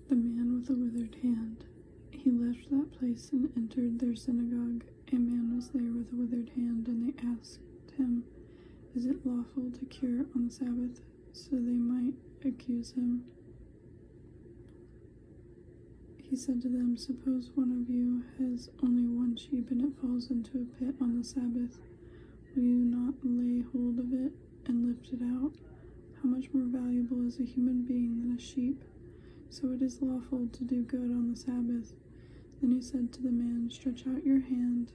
the man with the withered hand. He left that place and entered their synagogue. A man was there with a withered hand, and they asked him, "Is it lawful to cure on the Sabbath?" So they might accuse him. He said to them, "Suppose one of you has only one sheep and it falls into a pit on the Sabbath. Will you not lay hold of it and lift it out? How much more valuable is a human being than a sheep? So it is lawful to do good on the Sabbath." Then he said to the man, "Stretch out your hand."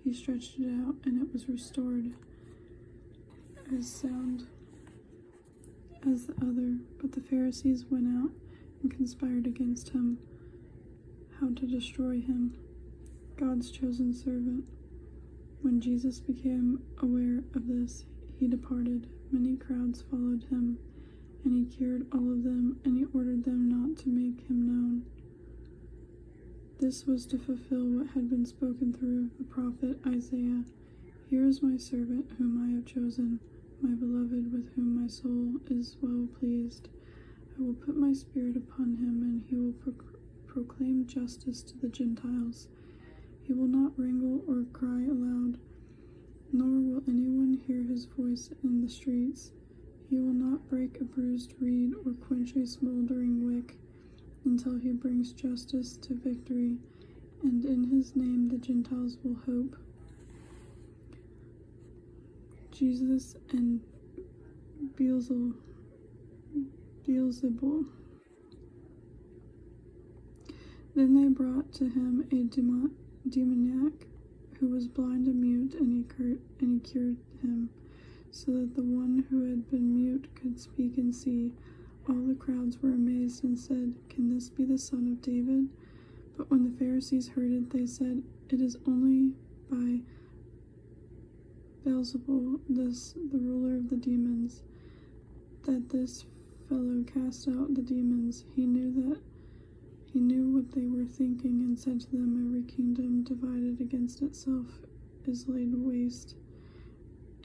He stretched it out, and it was restored as sound as the other. But the Pharisees went out and conspired against him, how to destroy him. God's chosen servant. When Jesus became aware of this, he departed. Many crowds followed him, and he cured all of them, and he ordered them not to make him known. This was to fulfill what had been spoken through the prophet Isaiah. "Here is my servant whom I have chosen, my beloved, with whom my soul is well pleased. I will put my spirit upon him, and he will proclaim justice to the Gentiles. He will not wrangle or cry aloud, nor will anyone hear his voice in the streets. He will not break a bruised reed or quench a smoldering wick, until he brings justice to victory, and in his name the Gentiles will hope." Jesus and Beelzebul. Then they brought to him a demoniac who was blind and mute, and he cured him, so that the one who had been mute could speak and see. All the crowds were amazed and said, "Can this be the son of David?" But when the Pharisees heard it, they said, "It is only by Beelzebul, the ruler of the demons, that this fellow cast out the demons." He knew what they were thinking, and said to them, "Every kingdom divided against itself is laid waste,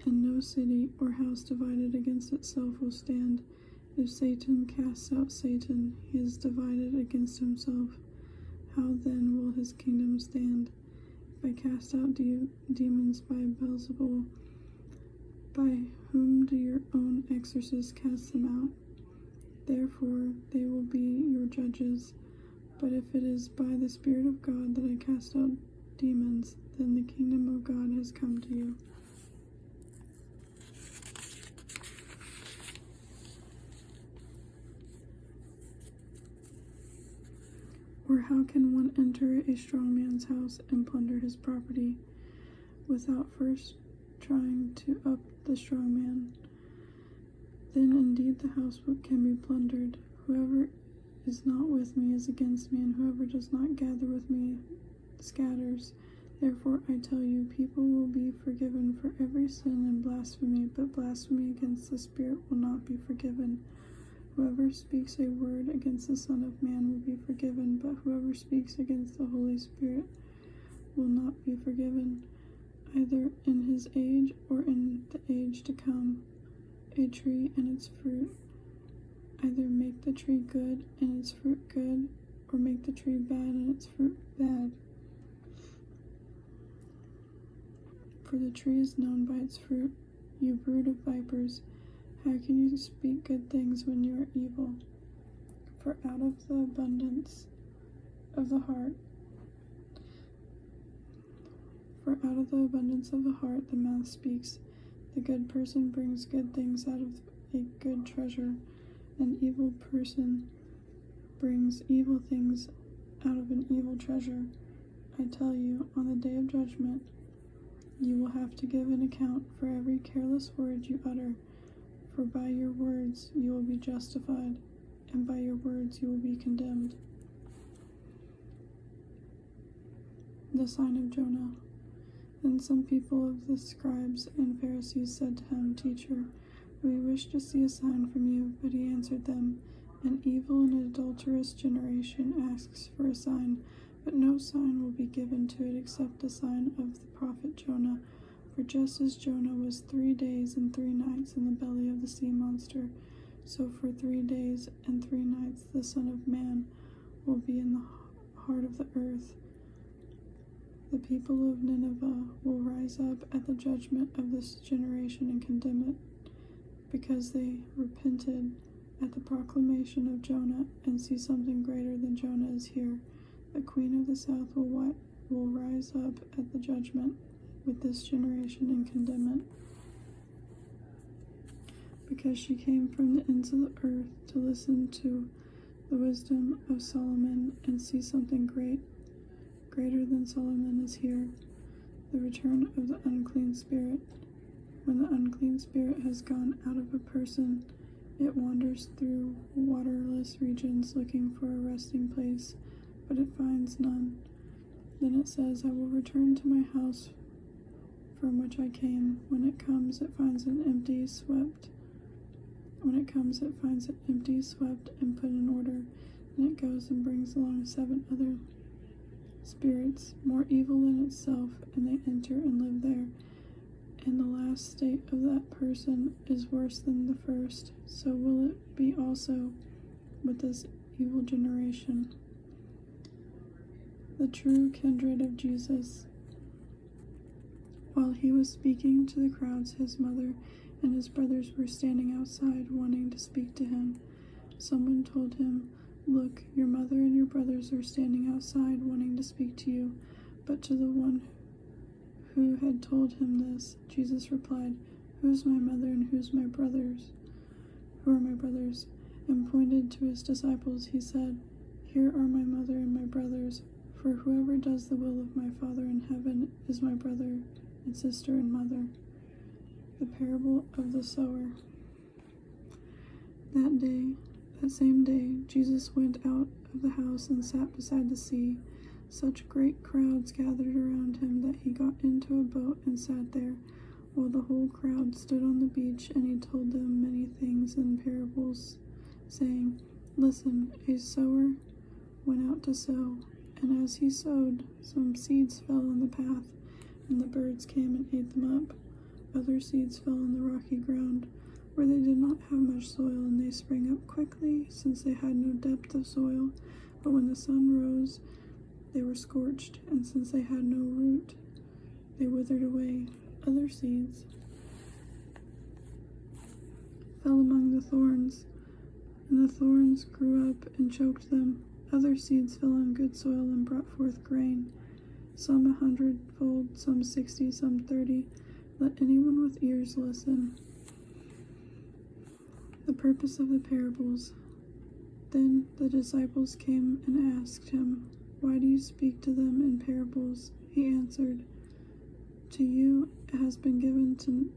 and no city or house divided against itself will stand. If Satan casts out Satan, he is divided against himself. How then will his kingdom stand? If I cast out demons by Beelzebul, by whom do your own exorcists cast them out? Therefore they will be your judges. But if it is by the Spirit of God that I cast out demons, then the kingdom of God has come to you. Or how can one enter a strong man's house and plunder his property without first trying to up the strong man? Then indeed the house can be plundered. Whoever is not with me is against me, and whoever does not gather with me scatters. Therefore I tell you, people will be forgiven for every sin and blasphemy, but blasphemy against the Spirit will not be forgiven. Whoever speaks a word against the Son of Man will be forgiven, but whoever speaks against the Holy Spirit will not be forgiven, either in his age or in the age to come. A tree and its fruit. Either make the tree good and its fruit good, or make the tree bad and its fruit bad. For the tree is known by its fruit. You brood of vipers, how can you speak good things when you are evil? For out of the abundance of the heart the mouth speaks. The good person brings good things out of a good treasure. An evil person brings evil things out of an evil treasure. I tell you, on the day of judgment, you will have to give an account for every careless word you utter. For by your words you will be justified, and by your words you will be condemned. The sign of Jonah. Then some people of the scribes and Pharisees said to him, "Teacher, we wish to see a sign from you." But he answered them, "An evil and adulterous generation asks for a sign, but no sign will be given to it except the sign of the prophet Jonah. For just as Jonah was 3 days and 3 nights in the belly of the sea monster, so for 3 days and 3 nights the Son of Man will be in the heart of the earth. The people of Nineveh will rise up at the judgment of this generation and condemn it, because they repented at the proclamation of Jonah and see something greater than Jonah is here. The queen of the south will rise up at the judgment with this generation and condemn it, because she came from the ends of the earth to listen to the wisdom of Solomon and see something greater than Solomon is here, the return of the unclean spirit. When the unclean spirit has gone out of a person, it wanders through waterless regions looking for a resting place, but it finds none. Then it says, I will return to my house from which I came. When it comes, it finds it empty, swept and put in order. Then it goes and brings along 7 other spirits, more evil than itself, and they enter and live there. And the last state of that person is worse than the first. So will it be also with this evil generation. The true kindred of Jesus. While he was speaking to the crowds, his mother and his brothers were standing outside wanting to speak to him. Someone told him, Look, your mother and your brothers are standing outside wanting to speak to you. But to the one who had told him this, Jesus replied, Who's my mother and who are my brothers? And pointed to his disciples, he said, Here are my mother and my brothers, for whoever does the will of my Father in heaven is my brother and sister and mother. The parable of the sower. That same day, Jesus went out of the house and sat beside the sea. Such great crowds gathered around him that he got into a boat and sat there, while the whole crowd stood on the beach, and he told them many things in parables, saying, Listen, a sower went out to sow, and as he sowed, some seeds fell on the path, and the birds came and ate them up. Other seeds fell on the rocky ground, where they did not have much soil, and they sprang up quickly, since they had no depth of soil. But when the sun rose, they were scorched, and since they had no root, they withered away. Other seeds fell among the thorns, and the thorns grew up and choked them. Other seeds fell on good soil and brought forth grain, some 100-fold, some 60, some 30. Let anyone with ears listen. The purpose of the parables. Then the disciples came and asked him, Why do you speak to them in parables? He answered, To you it has been given to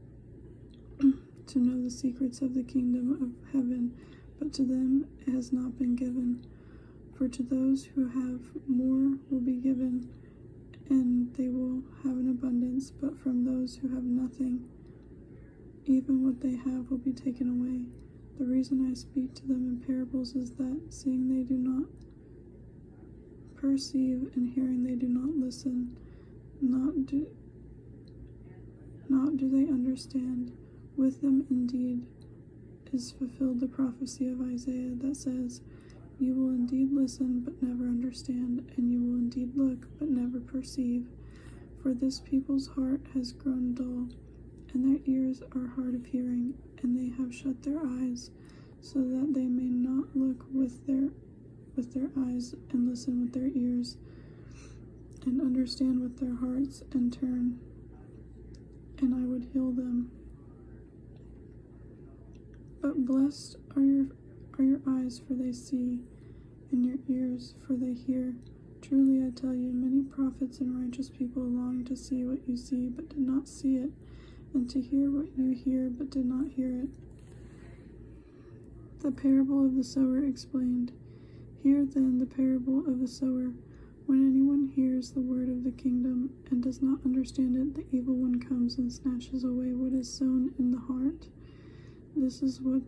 know the secrets of the kingdom of heaven, but to them it has not been given. For to those who have more will be given, and they will have an abundance, but from those who have nothing, even what they have will be taken away. The reason I speak to them in parables is that, seeing they do not perceive, and hearing they do not listen, not do they understand. With them indeed is fulfilled the prophecy of Isaiah that says, You will indeed listen, but never understand, and you will indeed look, but never perceive. For this people's heart has grown dull, and their ears are hard of hearing, and they have shut their eyes, so that they may not look with their eyes, and listen with their ears, and understand with their hearts, and turn, and I would heal them. But blessed are your eyes, for they see, and your ears, for they hear. Truly I tell you, many prophets and righteous people longed to see what you see, but did not see it, and to hear what you hear, but did not hear it. The parable of the sower explained. Hear then the parable of the sower. When anyone hears the word of the kingdom and does not understand it, the evil one comes and snatches away what is sown in the heart. This is what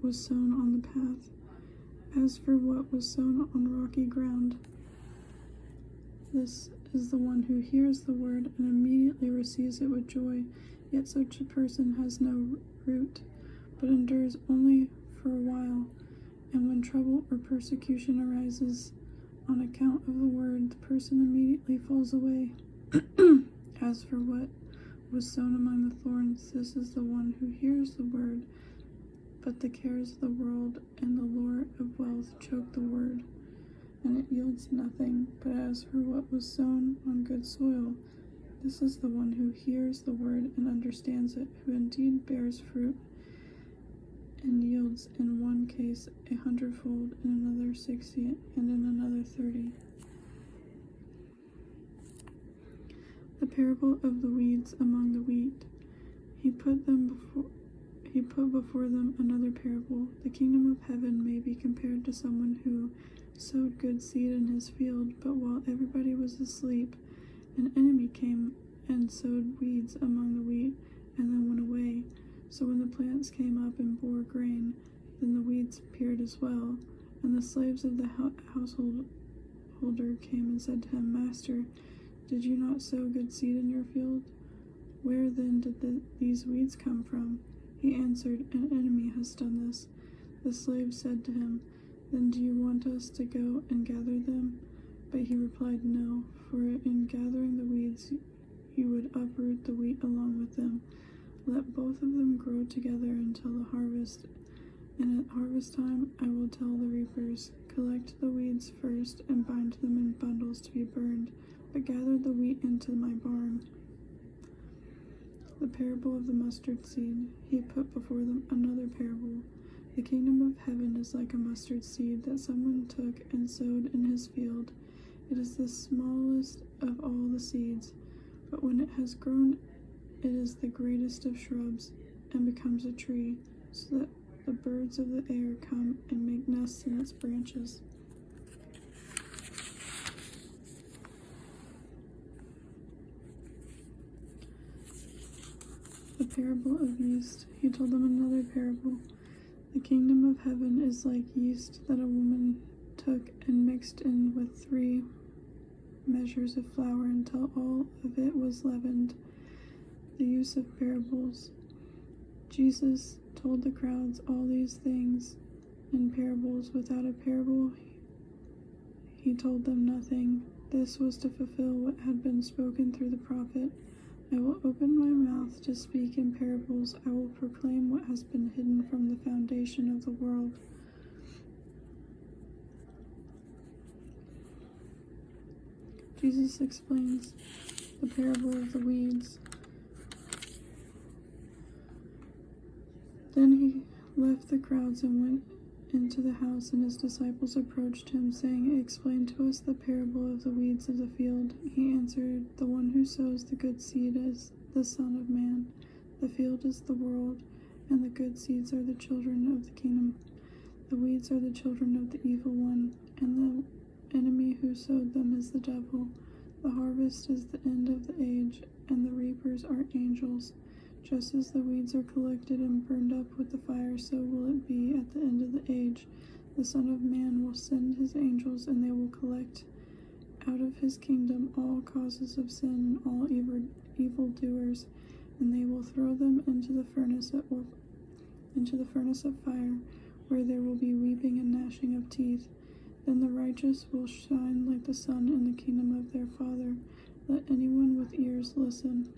was sown on the path. As for what was sown on rocky ground, this is the one who hears the word and immediately receives it with joy. Yet such a person has no root, but endures only for a while. And when trouble or persecution arises on account of the word, the person immediately falls away. As for what was sown among the thorns, this is the one who hears the word, but the cares of the world and the lure of wealth choke the word, and it yields nothing. But as for what was sown on good soil, this is the one who hears the word and understands it, who indeed bears fruit and yields in one case 100-fold, in another 60, and in another 30. The parable of the weeds among the wheat. He put before them another parable. The kingdom of heaven may be compared to someone who sowed good seed in his field, but while everybody was asleep, an enemy came and sowed weeds among the wheat, and then went away. So when the plants came up and bore grain, then the weeds appeared as well. And the slaves of the householder came and said to him, Master, did you not sow good seed in your field? Where then did these weeds come from? He answered, An enemy has done this. The slave said to him, Then do you want us to go and gather them? But he replied, No, for in gathering the weeds you would uproot the wheat along with them. Let both of them grow together until the harvest. And at harvest time I will tell the reapers, Collect the weeds first and bind them in bundles to be burned, but gather the wheat into my barn. The parable of the mustard seed. He put before them another parable. The kingdom of heaven is like a mustard seed that someone took and sowed in his field. It is the smallest of all the seeds, but when it has grown, it is the greatest of shrubs and becomes a tree, so that the birds of the air come and make nests in its branches. The parable of yeast. He told them another parable. The kingdom of heaven is like yeast that a woman took and mixed in with 3 measures of flour until all of it was leavened. The use of parables. Jesus told the crowds all these things in parables. Without a parable, he told them nothing. This was to fulfill what had been spoken through the prophet. I will open my mouth to speak in parables. I will proclaim what has been hidden from the foundation of the world. Jesus explains the parable of the weeds. Then he left the crowds and went into the house, and his disciples approached him, saying, Explain to us the parable of the weeds of the field. He answered, The one who sows the good seed is the Son of Man. The field is the world, and the good seeds are the children of the kingdom. The weeds are the children of the evil one, and the enemy who sowed them is the devil. The harvest is the end of the age, and the reapers are angels. Just as the weeds are collected and burned up with the fire, so will it be at the end of the age. The Son of Man will send his angels, and they will collect out of his kingdom all causes of sin and all evildoers, and they will throw them into the furnace of fire, where there will be weeping and gnashing of teeth. Then the righteous will shine like the sun in the kingdom of their Father. Let anyone with ears listen.